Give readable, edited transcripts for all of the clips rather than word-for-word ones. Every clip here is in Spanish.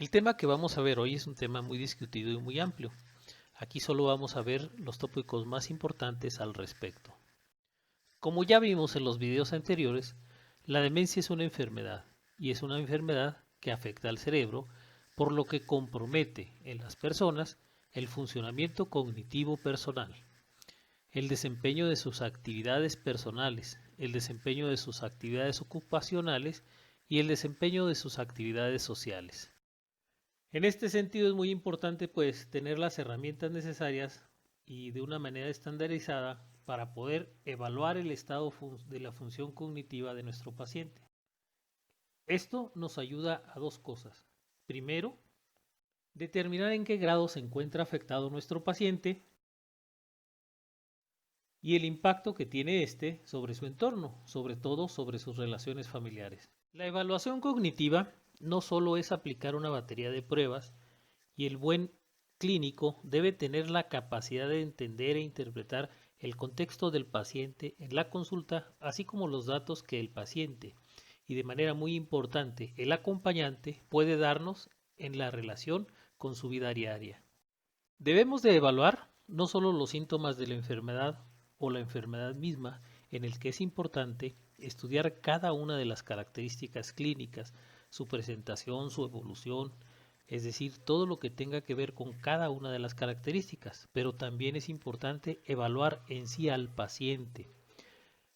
El tema que vamos a ver hoy es un tema muy discutido y muy amplio. Aquí solo vamos a ver los tópicos más importantes al respecto. Como ya vimos en los videos anteriores, la demencia es una enfermedad y es una enfermedad que afecta al cerebro, por lo que compromete en las personas el funcionamiento cognitivo personal, el desempeño de sus actividades personales, el desempeño de sus actividades ocupacionales y el desempeño de sus actividades sociales. En este sentido es muy importante pues tener las herramientas necesarias y de una manera estandarizada para poder evaluar el estado de la función cognitiva de nuestro paciente. Esto nos ayuda a dos cosas. Primero, determinar en qué grado se encuentra afectado nuestro paciente y el impacto que tiene este sobre su entorno, sobre todo sobre sus relaciones familiares. La evaluación cognitiva no solo es aplicar una batería de pruebas, y el buen clínico debe tener la capacidad de entender e interpretar el contexto del paciente en la consulta, así como los datos que el paciente y de manera muy importante el acompañante puede darnos en la relación con su vida diaria. Debemos de evaluar no solo los síntomas de la enfermedad o la enfermedad misma, en el que es importante estudiar cada una de las características clínicas, su presentación, su evolución, es decir, todo lo que tenga que ver con cada una de las características, pero también es importante evaluar en sí al paciente,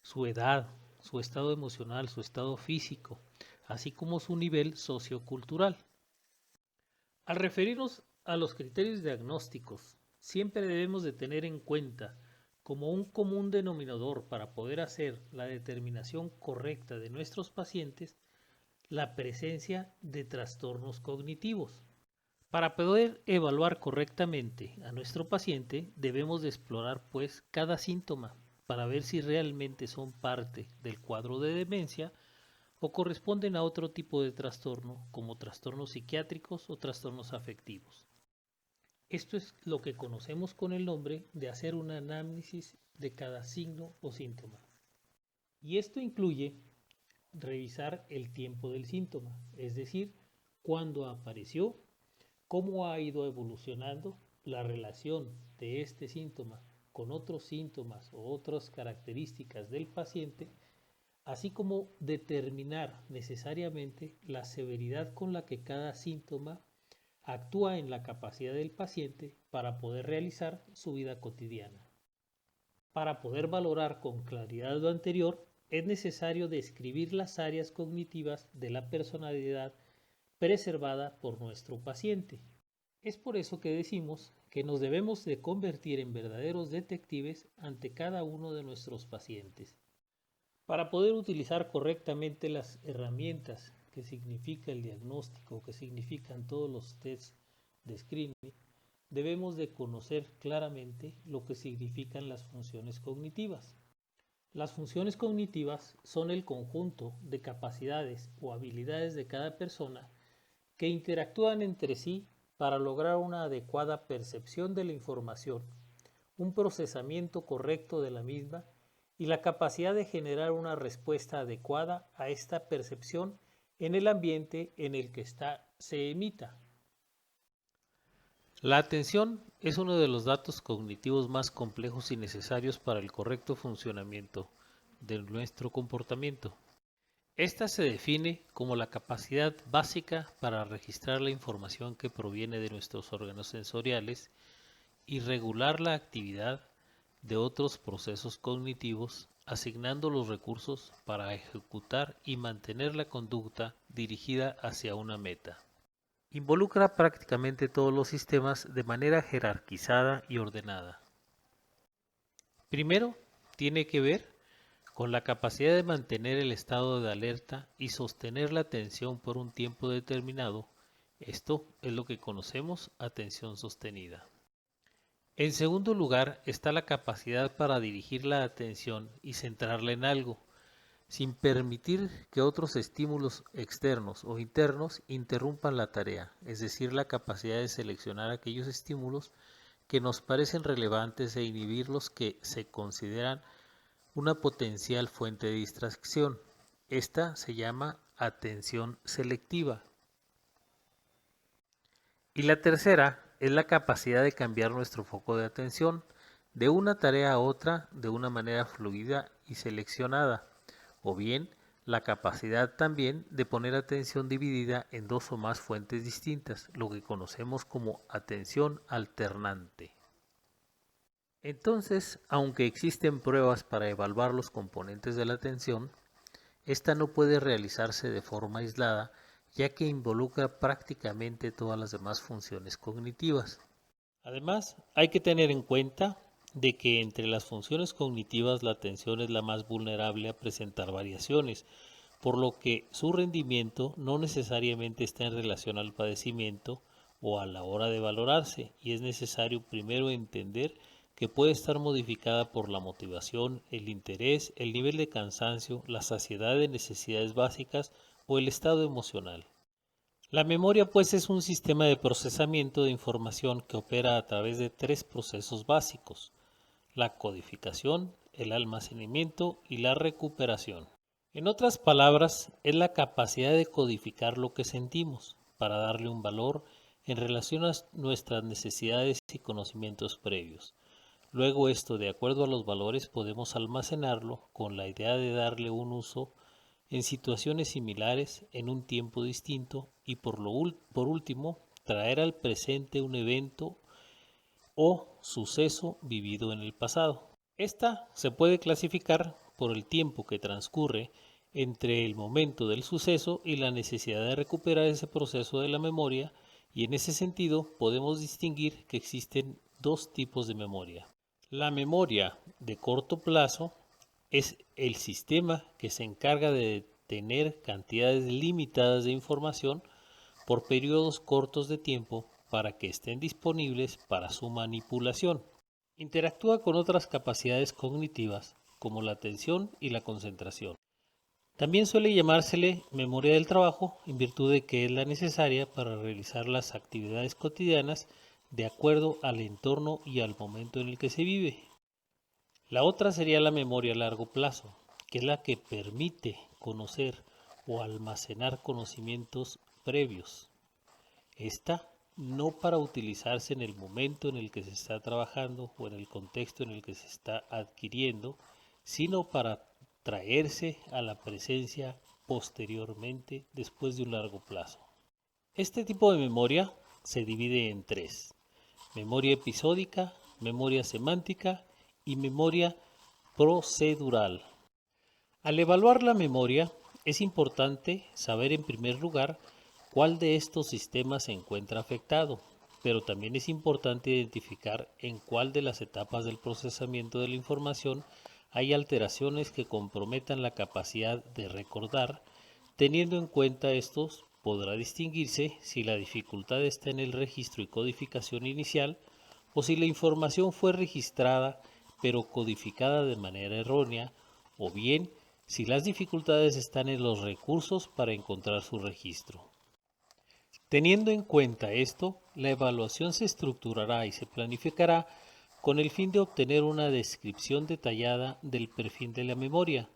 su edad, su estado emocional, su estado físico, así como su nivel sociocultural. Al referirnos a los criterios diagnósticos, siempre debemos de tener en cuenta como un común denominador para poder hacer la determinación correcta de nuestros pacientes la presencia de trastornos cognitivos. Para poder evaluar correctamente a nuestro paciente, debemos de explorar pues cada síntoma para ver si realmente son parte del cuadro de demencia o corresponden a otro tipo de trastorno, como trastornos psiquiátricos o trastornos afectivos. Esto es lo que conocemos con el nombre de hacer un análisis de cada signo o síntoma. Y esto incluye revisar el tiempo del síntoma, es decir, cuándo apareció, cómo ha ido evolucionando la relación de este síntoma con otros síntomas o otras características del paciente, así como determinar necesariamente la severidad con la que cada síntoma actúa en la capacidad del paciente para poder realizar su vida cotidiana. Para poder valorar con claridad lo anterior, es necesario describir las áreas cognitivas de la personalidad preservada por nuestro paciente. Es por eso que decimos que nos debemos de convertir en verdaderos detectives ante cada uno de nuestros pacientes. Para poder utilizar correctamente las herramientas que significa el diagnóstico, que significan todos los tests de screening, debemos de conocer claramente lo que significan las funciones cognitivas. Las funciones cognitivas son el conjunto de capacidades o habilidades de cada persona que interactúan entre sí para lograr una adecuada percepción de la información, un procesamiento correcto de la misma y la capacidad de generar una respuesta adecuada a esta percepción en el ambiente en el que se emita. La atención es uno de los datos cognitivos más complejos y necesarios para el correcto funcionamiento de nuestro comportamiento. Esta se define como la capacidad básica para registrar la información que proviene de nuestros órganos sensoriales y regular la actividad de otros procesos cognitivos, asignando los recursos para ejecutar y mantener la conducta dirigida hacia una meta. Involucra prácticamente todos los sistemas de manera jerarquizada y ordenada. Primero, tiene que ver con la capacidad de mantener el estado de alerta y sostener la atención por un tiempo determinado. Esto es lo que conocemos atención sostenida. En segundo lugar está la capacidad para dirigir la atención y centrarla en algo, sin permitir que otros estímulos externos o internos interrumpan la tarea, es decir, la capacidad de seleccionar aquellos estímulos que nos parecen relevantes e inhibir los que se consideran una potencial fuente de distracción. Esta se llama atención selectiva. Y la tercera es la capacidad de cambiar nuestro foco de atención de una tarea a otra de una manera fluida y seleccionada, o bien la capacidad también de poner atención dividida en dos o más fuentes distintas, lo que conocemos como atención alternante. Entonces, aunque existen pruebas para evaluar los componentes de la atención, esta no puede realizarse de forma aislada, ya que involucra prácticamente todas las demás funciones cognitivas. Además, hay que tener en cuenta de que entre las funciones cognitivas la atención es la más vulnerable a presentar variaciones, por lo que su rendimiento no necesariamente está en relación al padecimiento o a la hora de valorarse, y es necesario primero entender que puede estar modificada por la motivación, el interés, el nivel de cansancio, la saciedad de necesidades básicas o el estado emocional. La memoria pues es un sistema de procesamiento de información que opera a través de tres procesos básicos: la codificación, el almacenamiento y la recuperación. En otras palabras, es la capacidad de codificar lo que sentimos para darle un valor en relación a nuestras necesidades y conocimientos previos. Luego esto, de acuerdo a los valores, podemos almacenarlo con la idea de darle un uso en situaciones similares en un tiempo distinto y por último, traer al presente un evento o suceso vivido en el pasado. Esta se puede clasificar por el tiempo que transcurre entre el momento del suceso y la necesidad de recuperar ese proceso de la memoria, y en ese sentido podemos distinguir que existen dos tipos de memoria. La memoria de corto plazo es el sistema que se encarga de tener cantidades limitadas de información por periodos cortos de tiempo para que estén disponibles para su manipulación. Interactúa con otras capacidades cognitivas como la atención y la concentración. También suele llamársele memoria del trabajo en virtud de que es la necesaria para realizar las actividades cotidianas de acuerdo al entorno y al momento en el que se vive. La otra sería la memoria a largo plazo, que es la que permite conocer o almacenar conocimientos previos. Esta no para utilizarse en el momento en el que se está trabajando o en el contexto en el que se está adquiriendo, sino para traerse a la presencia posteriormente después de un largo plazo. Este tipo de memoria se divide en tres: memoria episódica, memoria semántica y memoria procedural. Al evaluar la memoria, es importante saber en primer lugar cuál de estos sistemas se encuentra afectado, pero también es importante identificar en cuál de las etapas del procesamiento de la información hay alteraciones que comprometan la capacidad de recordar. Teniendo en cuenta estos, podrá distinguirse si la dificultad está en el registro y codificación inicial o si la información fue registrada pero codificada de manera errónea, o bien si las dificultades están en los recursos para encontrar su registro. Teniendo en cuenta esto, la evaluación se estructurará y se planificará con el fin de obtener una descripción detallada del perfil de la memoria,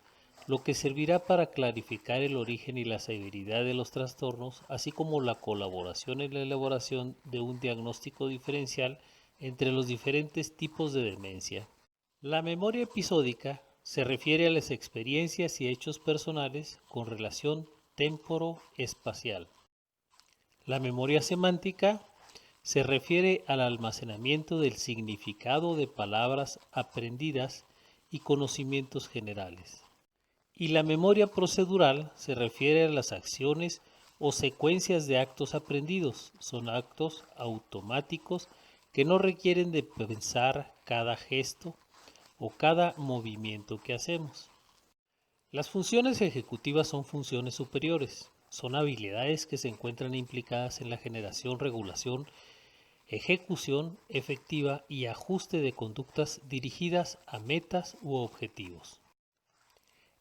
lo que servirá para clarificar el origen y la severidad de los trastornos, así como la colaboración en la elaboración de un diagnóstico diferencial entre los diferentes tipos de demencia. La memoria episódica se refiere a las experiencias y hechos personales con relación temporo-espacial. La memoria semántica se refiere al almacenamiento del significado de palabras aprendidas y conocimientos generales. Y la memoria procedural se refiere a las acciones o secuencias de actos aprendidos. Son actos automáticos que no requieren de pensar cada gesto o cada movimiento que hacemos. Las funciones ejecutivas son funciones superiores. Son habilidades que se encuentran implicadas en la generación, regulación, ejecución efectiva y ajuste de conductas dirigidas a metas u objetivos.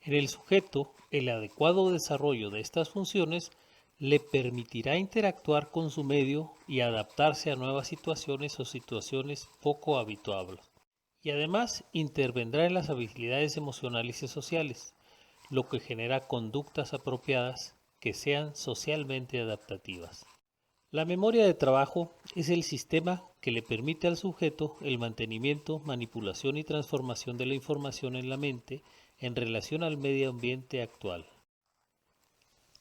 En el sujeto, el adecuado desarrollo de estas funciones le permitirá interactuar con su medio y adaptarse a nuevas situaciones o situaciones poco habituales. Y además intervendrá en las habilidades emocionales y sociales, lo que genera conductas apropiadas que sean socialmente adaptativas. La memoria de trabajo es el sistema que le permite al sujeto el mantenimiento, manipulación y transformación de la información en la mente en relación al medio ambiente actual.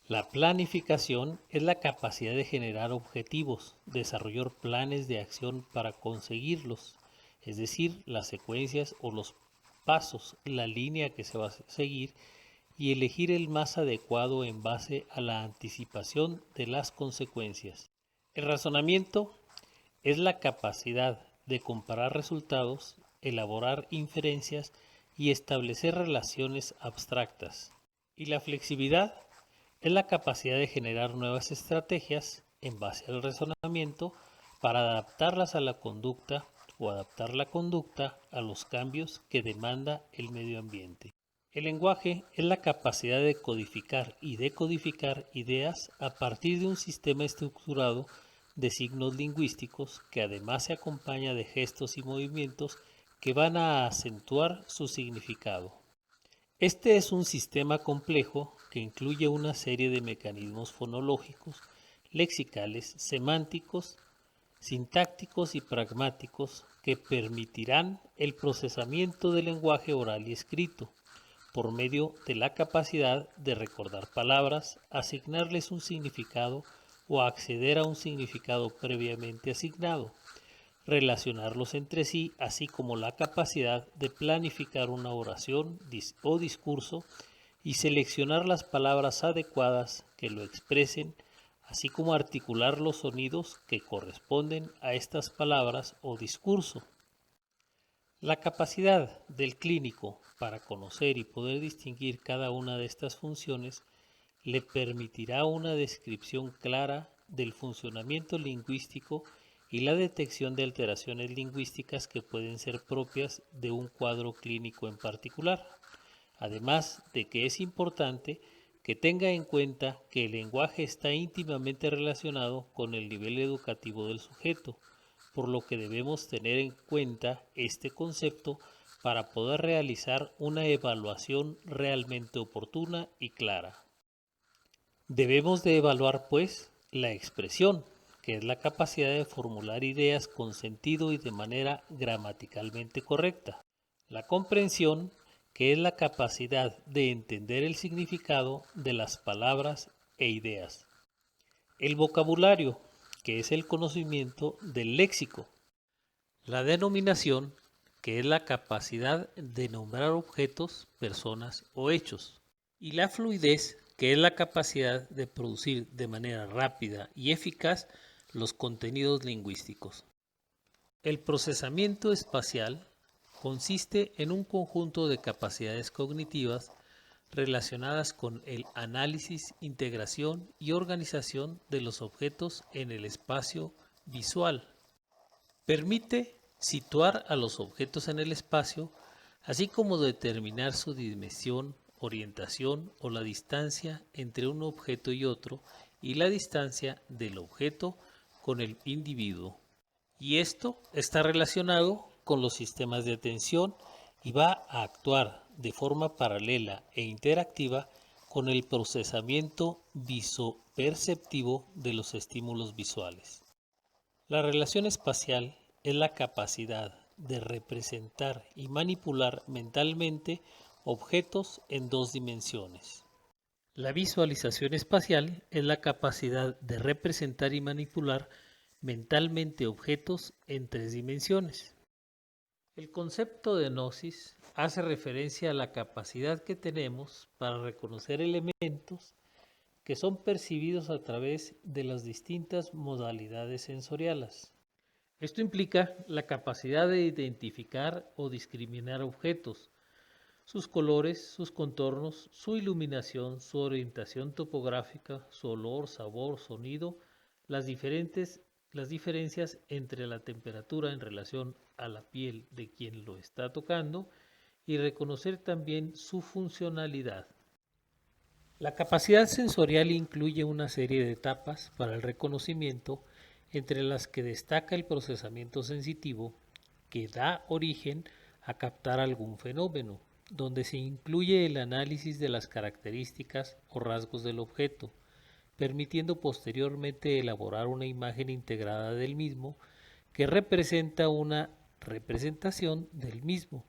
La planificación es la capacidad de generar objetivos, desarrollar planes de acción para conseguirlos, es decir, las secuencias o los pasos, la línea que se va a seguir y elegir el más adecuado en base a la anticipación de las consecuencias. El razonamiento es la capacidad de comparar resultados, elaborar inferencias y establecer relaciones abstractas. Y la flexibilidad es la capacidad de generar nuevas estrategias en base al razonamiento para adaptarlas a la conducta o adaptar la conducta a los cambios que demanda el medio ambiente. El lenguaje es la capacidad de codificar y decodificar ideas a partir de un sistema estructurado de signos lingüísticos que además se acompaña de gestos y movimientos que van a acentuar su significado. Este es un sistema complejo que incluye una serie de mecanismos fonológicos, lexicales, semánticos, sintácticos y pragmáticos que permitirán el procesamiento del lenguaje oral y escrito por medio de la capacidad de recordar palabras, asignarles un significado o acceder a un significado previamente asignado, relacionarlos entre sí, así como la capacidad de planificar una oración o discurso y seleccionar las palabras adecuadas que lo expresen, así como articular los sonidos que corresponden a estas palabras o discurso. La capacidad del clínico para conocer y poder distinguir cada una de estas funciones le permitirá una descripción clara del funcionamiento lingüístico y la detección de alteraciones lingüísticas que pueden ser propias de un cuadro clínico en particular. Además de que es importante que tenga en cuenta que el lenguaje está íntimamente relacionado con el nivel educativo del sujeto, por lo que debemos tener en cuenta este concepto para poder realizar una evaluación realmente oportuna y clara. Debemos de evaluar, pues, la expresión, que es la capacidad de formular ideas con sentido y de manera gramaticalmente correcta. La comprensión, que es la capacidad de entender el significado de las palabras e ideas. El vocabulario, que es el conocimiento del léxico. La denominación, que es la capacidad de nombrar objetos, personas o hechos. Y la fluidez, que es la capacidad de producir de manera rápida y eficaz los contenidos lingüísticos. El procesamiento espacial consiste en un conjunto de capacidades cognitivas relacionadas con el análisis, integración y organización de los objetos en el espacio visual. Permite situar a los objetos en el espacio, así como determinar su dimensión, orientación o la distancia entre un objeto y otro y la distancia del objeto con el individuo. Y esto está relacionado con los sistemas de atención y va a actuar de forma paralela e interactiva con el procesamiento visoperceptivo de los estímulos visuales. La relación espacial es la capacidad de representar y manipular mentalmente objetos en dos dimensiones. La visualización espacial es la capacidad de representar y manipular mentalmente objetos en tres dimensiones. El concepto de gnosis hace referencia a la capacidad que tenemos para reconocer elementos que son percibidos a través de las distintas modalidades sensoriales. Esto implica la capacidad de identificar o discriminar objetos, sus colores, sus contornos, su iluminación, su orientación topográfica, su olor, sabor, sonido, las diferencias entre la temperatura en relación a la piel de quien lo está tocando y reconocer también su funcionalidad. La capacidad sensorial incluye una serie de etapas para el reconocimiento, entre las que destaca el procesamiento sensitivo, que da origen a captar algún fenómeno, donde se incluye el análisis de las características o rasgos del objeto, permitiendo posteriormente elaborar una imagen integrada del mismo que representa una representación del mismo,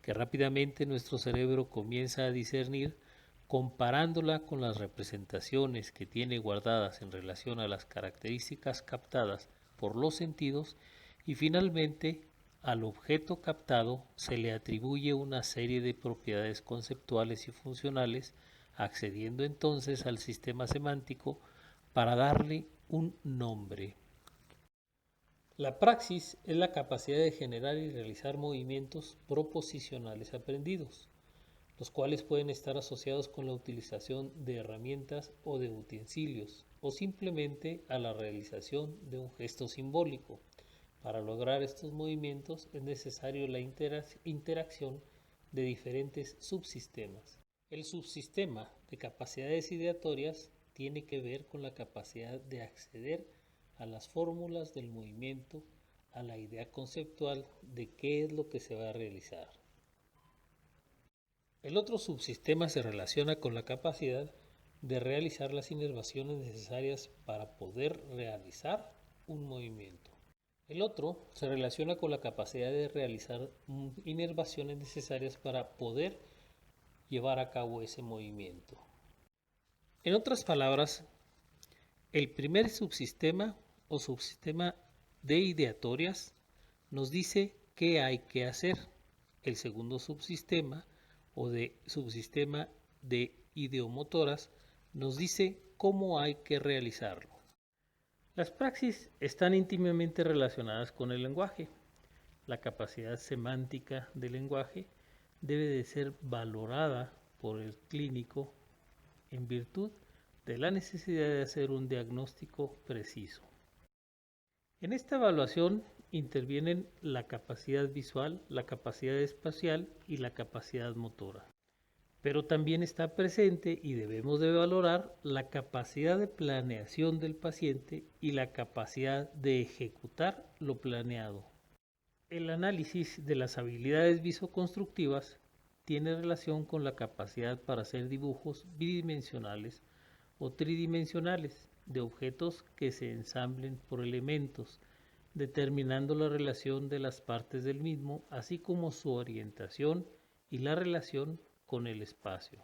que rápidamente nuestro cerebro comienza a discernir comparándola con las representaciones que tiene guardadas en relación a las características captadas por los sentidos y finalmente al objeto captado se le atribuye una serie de propiedades conceptuales y funcionales, accediendo entonces al sistema semántico para darle un nombre. La praxis es la capacidad de generar y realizar movimientos proposicionales aprendidos, los cuales pueden estar asociados con la utilización de herramientas o de utensilios, o simplemente a la realización de un gesto simbólico. Para lograr estos movimientos es necesario la interacción de diferentes subsistemas. El subsistema de capacidades ideatorias tiene que ver con la capacidad de acceder a las fórmulas del movimiento, a la idea conceptual de qué es lo que se va a realizar. El otro subsistema se relaciona con la capacidad de realizar las inervaciones necesarias para poder realizar un movimiento. El otro se relaciona con la capacidad de realizar inervaciones necesarias para poder llevar a cabo ese movimiento. En otras palabras, el primer subsistema o subsistema de ideatorias nos dice qué hay que hacer. El segundo subsistema o de subsistema de ideomotoras nos dice cómo hay que realizarlo. Las praxis están íntimamente relacionadas con el lenguaje. La capacidad semántica del lenguaje debe de ser valorada por el clínico en virtud de la necesidad de hacer un diagnóstico preciso. En esta evaluación intervienen la capacidad visual, la capacidad espacial y la capacidad motora. Pero también está presente y debemos de valorar la capacidad de planeación del paciente y la capacidad de ejecutar lo planeado. El análisis de las habilidades visoconstructivas tiene relación con la capacidad para hacer dibujos bidimensionales o tridimensionales de objetos que se ensamblen por elementos, determinando la relación de las partes del mismo, así como su orientación y la relación con el espacio.